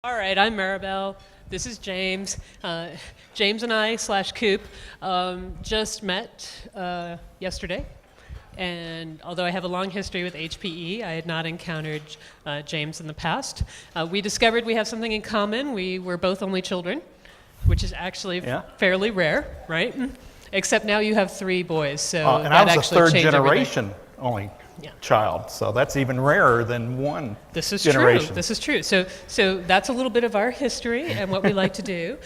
All right, I'm Maribel. This is James. James and I / Coop just met yesterday. And although I have a long history with HPE, I had not encountered James in the past. We discovered we have something in common. We were both only children, which is actually fairly rare, right? Except now you have 3 boys, so and that I was actually a third changed generation only child, so that's even rarer than one This is generation. true. This is true. So that's a little bit of our history and what we like to do.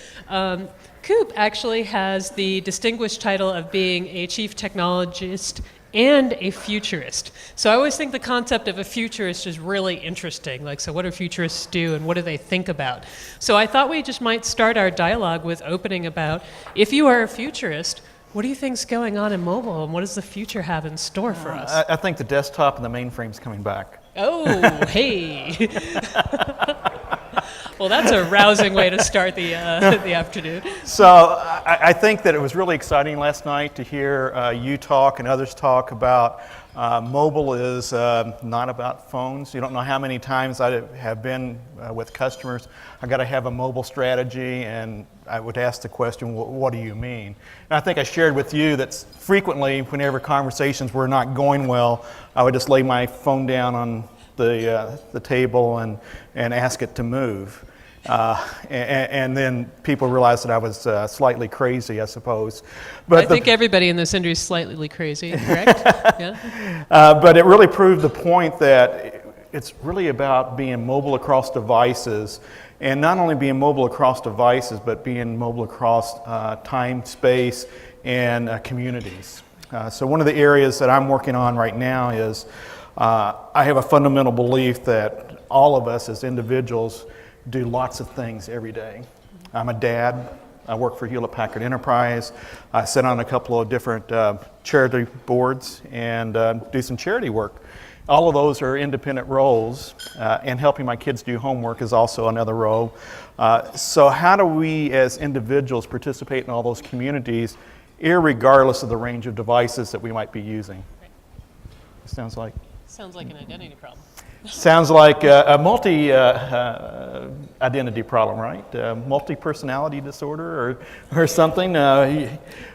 Coop actually has the distinguished title of being a chief technologist and a futurist. So I always think the concept of a futurist is really interesting. Like, so what do futurists do and what do they think about? So I thought we just might start our dialogue with opening about, if you are a futurist, what do you think's going on in mobile, and what does the future have in store for us? I think the desktop and the mainframe's coming back. Oh, hey. Well, that's a rousing way to start the afternoon. So I think that it was really exciting last night to hear you talk and others talk about mobile is not about phones. You don't know how many times I have been with customers. I got to have a mobile strategy, and I would ask the question, what do you mean? And I think I shared with you that frequently, whenever conversations were not going well, I would just lay my phone down on the table and ask it to move. And then people realized that I was slightly crazy, I suppose. But I think everybody in this industry is slightly crazy, correct? Yeah. But it really proved the point that it's really about being mobile across devices, and not only being mobile across devices, but being mobile across time, space, and communities. So one of the areas that I'm working on right now is I have a fundamental belief that all of us as individuals do lots of things every day. I'm a dad. I work for Hewlett Packard Enterprise. I sit on a couple of different charity boards and do some charity work. All of those are independent roles, and helping my kids do homework is also another role. So how do we as individuals participate in all those communities, irregardless of the range of devices that we might be using? Sounds like an identity problem. Sounds like a multi-identity problem, right? Multi-personality disorder or something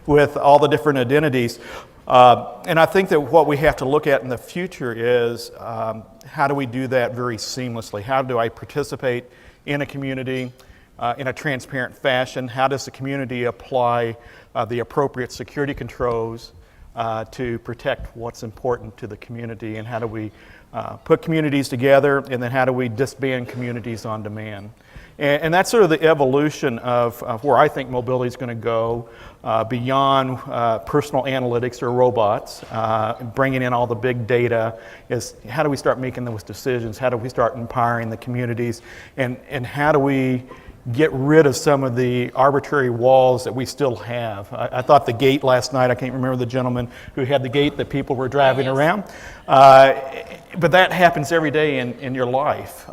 with all the different identities. And I think that what we have to look at in the future is how do we do that very seamlessly? How do I participate in a community in a transparent fashion? How does the community apply the appropriate security controls to protect what's important to the community, and how do we put communities together, and then how do we disband communities on demand? And that's sort of the evolution of where I think mobility is going to go beyond personal analytics or robots, bringing in all the big data. Is how do we start making those decisions? How do we start empowering the communities? And how do we get rid of some of the arbitrary walls that we still have? I thought the gate last night, I can't remember the gentleman who had the gate that people were driving around. But that happens every day in your life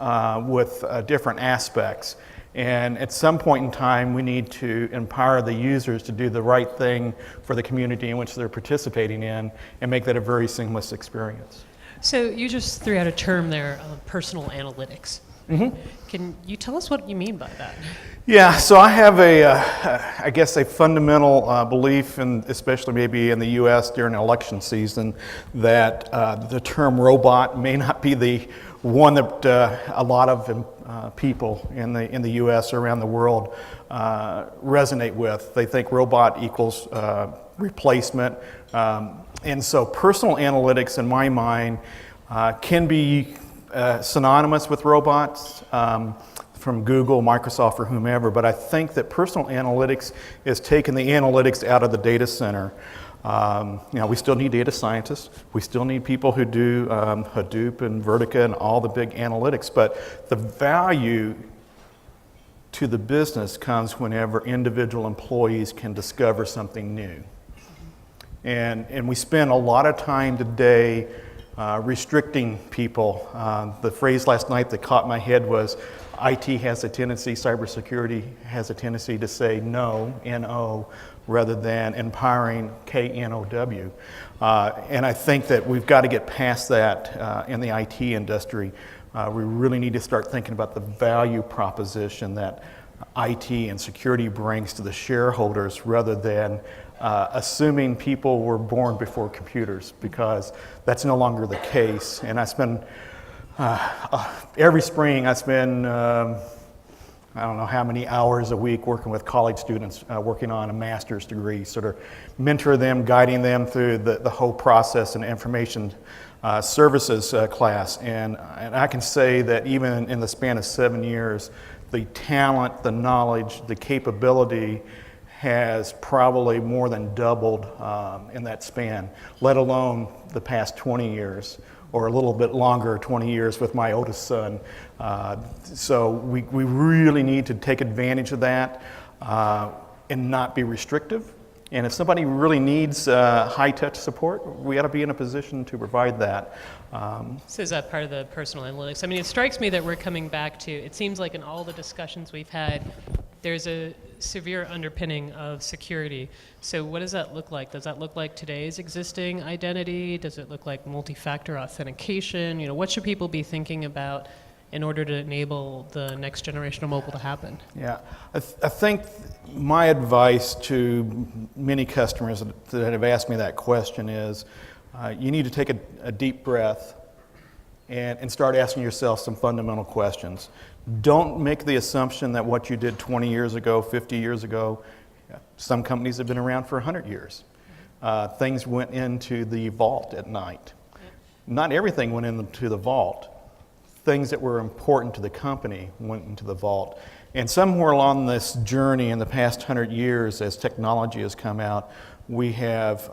with different aspects. And at some point in time, we need to empower the users to do the right thing for the community in which they're participating in and make that a very seamless experience. So you just threw out a term there, personal analytics. Mm-hmm. Can you tell us what you mean by that? Yeah, so I have I guess a fundamental belief, and especially maybe in the U.S. during election season, that the term robot may not be the one that a lot of people in the U.S. or around the world resonate with. They think robot equals replacement, and so personal analytics, in my mind, can be synonymous with robots from Google, Microsoft, or whomever, but I think that personal analytics is taking the analytics out of the data center. We still need data scientists. We still need people who do Hadoop and Vertica and all the big analytics, but the value to the business comes whenever individual employees can discover something new. And we spend a lot of time today restricting people. The phrase last night that caught my head was, IT has a tendency, cybersecurity has a tendency to say no, N-O, rather than empowering, K-N-O-W. And I think that we've got to get past that in the IT industry. We really need to start thinking about the value proposition that IT and security brings to the shareholders rather than assuming people were born before computers, because that's no longer the case. And I spend, every spring I spend, I don't know how many hours a week working with college students working on a master's degree, sort of mentor them, guiding them through the whole process in information services class. And I can say that even in the span of 7 years, the talent, the knowledge, the capability has probably more than doubled in that span, let alone the past 20 years, or a little bit longer, 20 years with my oldest son. So we really need to take advantage of that and not be restrictive. And if somebody really needs high-touch support, we ought to be in a position to provide that. So is that part of the personal analytics? I mean, it strikes me that we're coming back to, it seems like in all the discussions we've had, there's a severe underpinning of security. So what does that look like? Does that look like today's existing identity? Does it look like multi-factor authentication? You know, what should people be thinking about in order to enable the next generation of mobile to happen? Yeah, I think my advice to many customers that have asked me that question is you need to take a deep breath and start asking yourself some fundamental questions. Don't make the assumption that what you did 20 years ago, 50 years ago, some companies have been around for 100 years. Things went into the vault at night. Not everything went into the vault. Things that were important to the company went into the vault. And somewhere along this journey in the past 100 years, as technology has come out, we have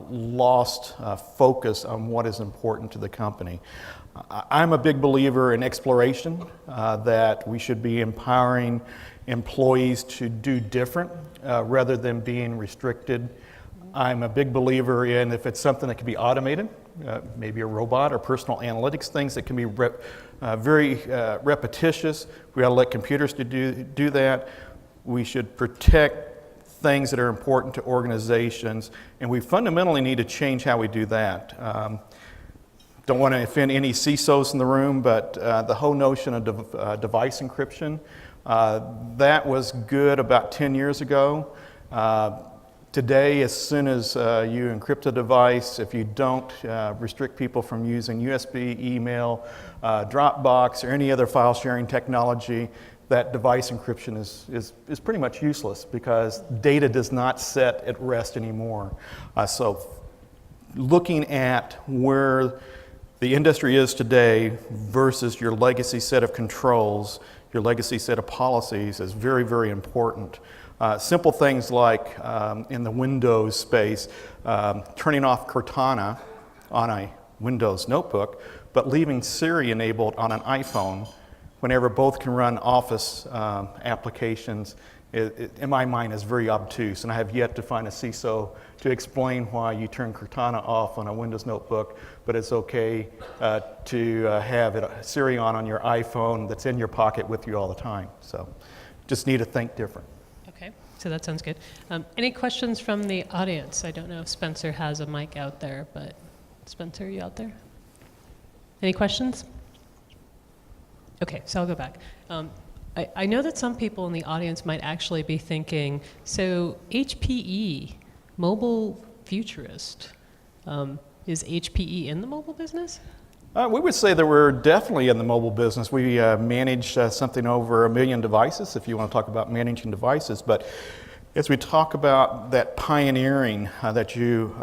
lost focus on what is important to the company. I'm a big believer in exploration, that we should be empowering employees to do different rather than being restricted. I'm a big believer in if it's something that can be automated, maybe a robot or personal analytics, things that can be very repetitious. We ought to let computers do that. We should protect things that are important to organizations, and we fundamentally need to change how we do that. Don't want to offend any CISOs in the room, but the whole notion of device encryption, that was good about 10 years ago. Today, as soon as you encrypt a device, if you don't restrict people from using USB, email, Dropbox, or any other file sharing technology, that device encryption is pretty much useless because data does not set at rest anymore. So looking at where the industry is today versus your legacy set of controls, your legacy set of policies is very, very important. Simple things like in the Windows space, turning off Cortana on a Windows notebook, but leaving Siri enabled on an iPhone whenever both can run Office applications, in my mind, is very obtuse. And I have yet to find a CISO to explain why you turn Cortana off on a Windows notebook, but it's okay to have Siri on your iPhone that's in your pocket with you all the time. So just need to think different. Okay, so that sounds good. Any questions from the audience? I don't know if Spencer has a mic out there, but Spencer, are you out there? Any questions? Okay, so I'll go back. I know that some people in the audience might actually be thinking, so HPE, mobile futurist, is HPE in the mobile business? We would say that we're definitely in the mobile business. We manage something over 1 million devices, if you want to talk about managing devices. But as we talk about that pioneering that you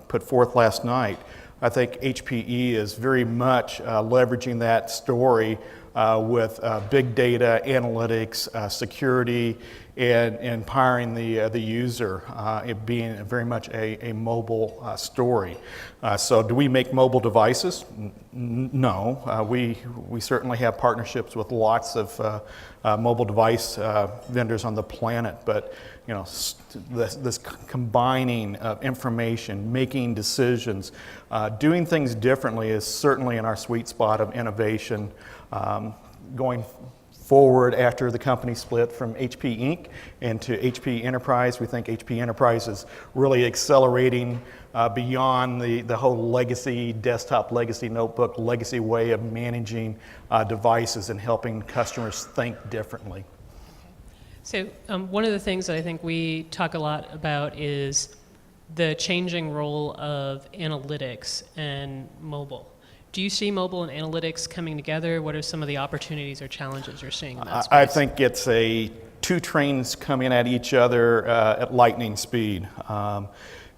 put forth last night, I think HPE is very much leveraging that story with big data, analytics, security, and empowering the user, it being very much a mobile story. So do we make mobile devices? No. We certainly have partnerships with lots of mobile device vendors on the planet, but you know, this combining of information, making decisions, doing things differently is certainly in our sweet spot of innovation. Going forward after the company split from HP Inc. into HP Enterprise. We think HP Enterprise is really accelerating beyond the whole legacy desktop, legacy notebook, legacy way of managing devices and helping customers think differently. So one of the things that I think we talk a lot about is the changing role of analytics and mobile. Do you see mobile and analytics coming together? What are some of the opportunities or challenges you're seeing in that space? I think it's two trains coming at each other at lightning speed.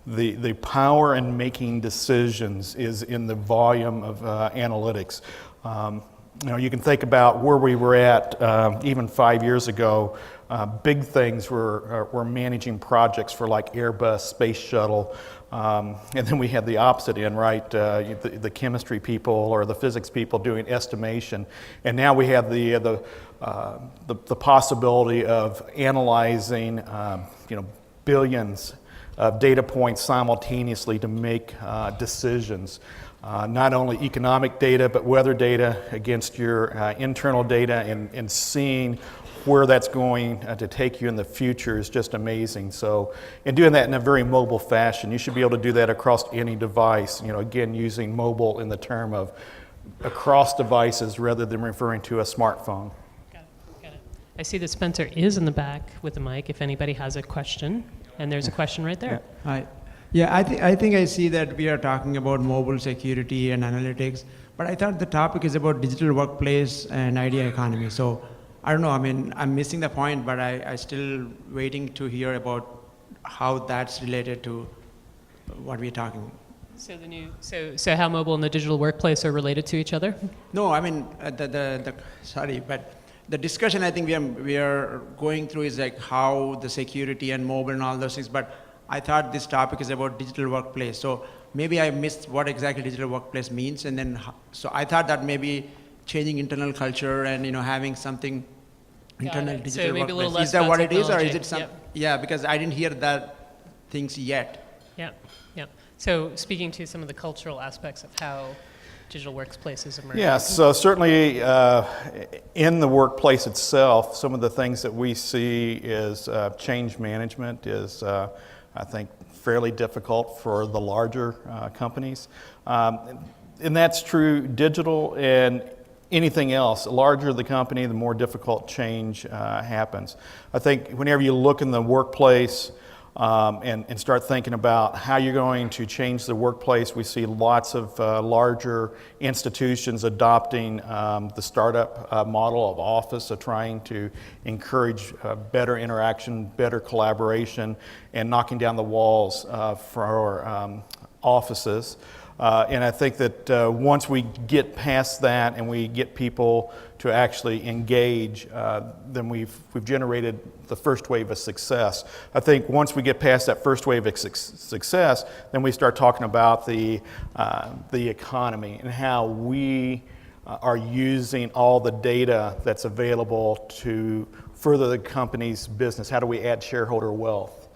The power in making decisions is in the volume of analytics. You can think about where we were at even 5 years ago. Big things were managing projects for like Airbus, Space Shuttle, and then we had the opposite end, right? The chemistry people or the physics people doing estimation, and now we have the possibility of analyzing, billions of data points simultaneously to make decisions. Not only economic data, but weather data against your internal data, and seeing where that's going to take you in the future is just amazing. So, and doing that in a very mobile fashion, you should be able to do that across any device. Again, using mobile in the term of across devices rather than referring to a smartphone. Got it. I see that Spencer is in the back with the mic if anybody has a question, and there's a question right there. Hi. Yeah, I think I see that we are talking about mobile security and analytics, but I thought the topic is about digital workplace and idea economy. So I don't know, I'm missing the point, but I still waiting to hear about how that's related to what we're talking about. So how mobile and the digital workplace are related to each other? No, sorry, but the discussion I think we are going through is like how the security and mobile and all those things, but I thought this topic is about digital workplace. So maybe I missed what exactly digital workplace means, and then so I thought that maybe changing internal culture and having something internal digital so maybe workplace. A little less is that what it is, or is technology. it some? Yep. Yeah, because I didn't hear that things yet. Yeah. So speaking to some of the cultural aspects of how digital workplaces emerge. Yeah, so certainly in the workplace itself, some of the things that we see is change management is, I think, fairly difficult for the larger companies. And that's true digital and anything else. The larger the company, the more difficult change happens. I think whenever you look in the workplace and start thinking about how you're going to change the workplace, we see lots of larger institutions adopting the startup model of office, so trying to encourage better interaction, better collaboration, and knocking down the walls for offices. And I think that once we get past that and we get people to actually engage, then we've generated the first wave of success. I think once we get past that first wave of success, then we start talking about the economy and how we are using all the data that's available to further the company's business. How do we add shareholder wealth?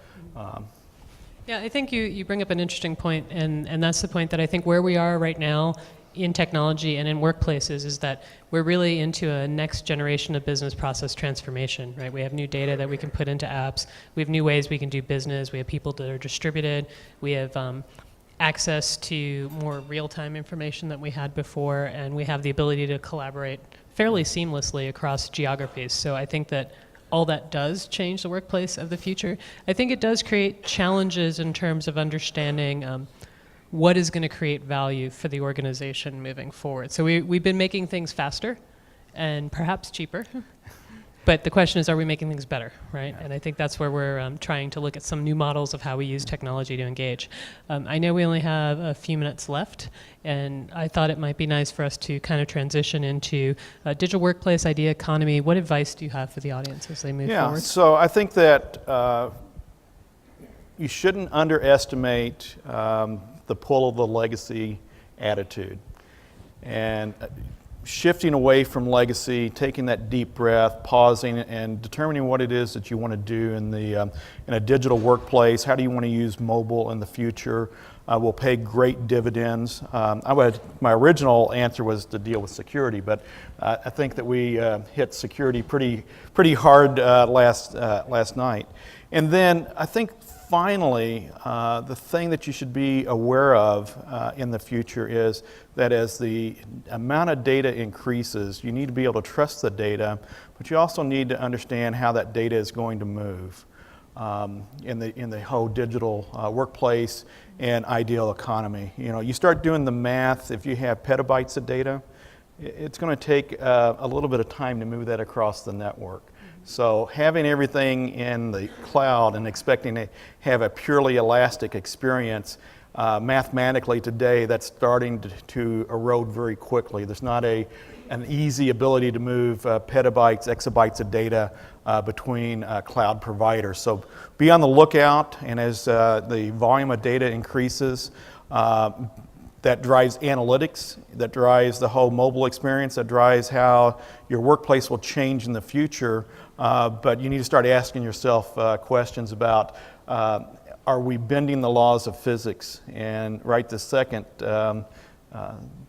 Yeah, I think you bring up an interesting point, and that's the point that I think where we are right now in technology and in workplaces is that we're really into a next generation of business process transformation, right? We have new data that we can put into apps. We have new ways we can do business. We have people that are distributed. We have access to more real-time information than we had before, and we have the ability to collaborate fairly seamlessly across geographies. So I think that all that does change the workplace of the future. I think it does create challenges in terms of understanding what is going to create value for the organization moving forward. So we've been making things faster and perhaps cheaper, but the question is, are we making things better, right? And I think that's where we're trying to look at some new models of how we use technology to engage. I know we only have a few minutes left, and I thought it might be nice for us to kind of transition into digital workplace, idea economy. What advice do you have for the audience as they move forward? Yeah, so I think that you shouldn't underestimate the pull of the legacy attitude. And shifting away from legacy, taking that deep breath, pausing, and determining what it is that you want to do in a digital workplace. How do you want to use mobile in the future? Will pay great dividends. My original answer was to deal with security, but I think that we hit security pretty hard last night. And then I think finally, the thing that you should be aware of in the future is that as the amount of data increases, you need to be able to trust the data, but you also need to understand how that data is going to move in the whole digital workplace and ideal economy. You know, you start doing the math. If you have petabytes of data, it's going to take a little bit of time to move that across the network. So having everything in the cloud and expecting to have a purely elastic experience, mathematically today, that's starting to erode very quickly. There's not an easy ability to move petabytes, exabytes of data between cloud providers. So be on the lookout, and as the volume of data increases, that drives analytics, that drives the whole mobile experience, that drives how your workplace will change in the future. But you need to start asking yourself questions about, are we bending the laws of physics? And right this second, no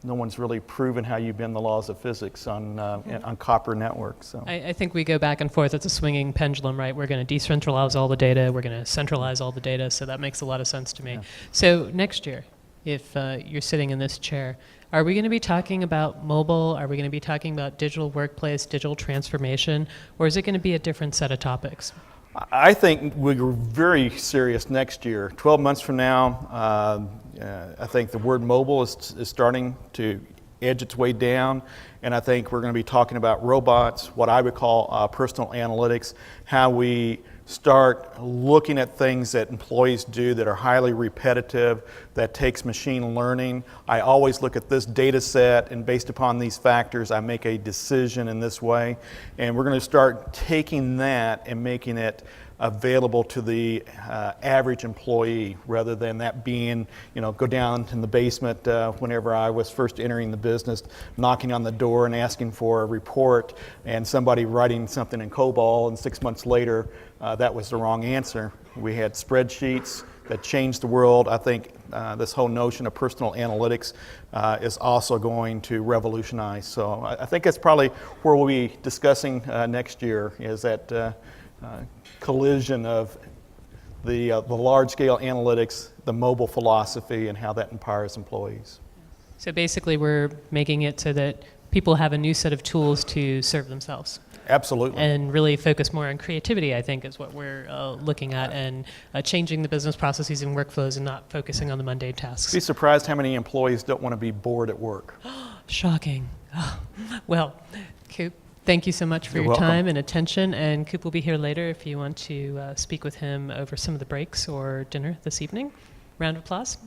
one's really proven how you bend the laws of physics on copper networks. So. I think we go back and forth. It's a swinging pendulum, right? We're going to decentralize all the data. We're going to centralize all the data. So that makes a lot of sense to me. Yeah. So next year, if you're sitting in this chair, are we going to be talking about mobile? Are we going to be talking about digital workplace, digital transformation? Or is it going to be a different set of topics? I think we're very serious next year. 12 months from now, I think the word mobile is starting to edge its way down. And I think we're going to be talking about robots, what I would call personal analytics, how we start looking at things that employees do that are highly repetitive, that takes machine learning. I always look at this data set, and based upon these factors, I make a decision in this way. And we're going to start taking that and making it available to the average employee, rather than that being, go down in the basement whenever I was first entering the business, knocking on the door and asking for a report, and somebody writing something in COBOL, and 6 months later, that was the wrong answer. We had spreadsheets that changed the world. I think this whole notion of personal analytics is also going to revolutionize. So I think that's probably where we'll be discussing next year, is that collision of the large-scale analytics, the mobile philosophy, and how that empowers employees. So basically, we're making it so that people have a new set of tools to serve themselves. Absolutely. And really focus more on creativity, I think, is what we're looking at, and changing the business processes and workflows and not focusing on the mundane tasks. Be surprised how many employees don't want to be bored at work. Shocking. Well, Coop, thank you so much for your time and attention. And Coop will be here later if you want to speak with him over some of the breaks or dinner this evening. Round of applause.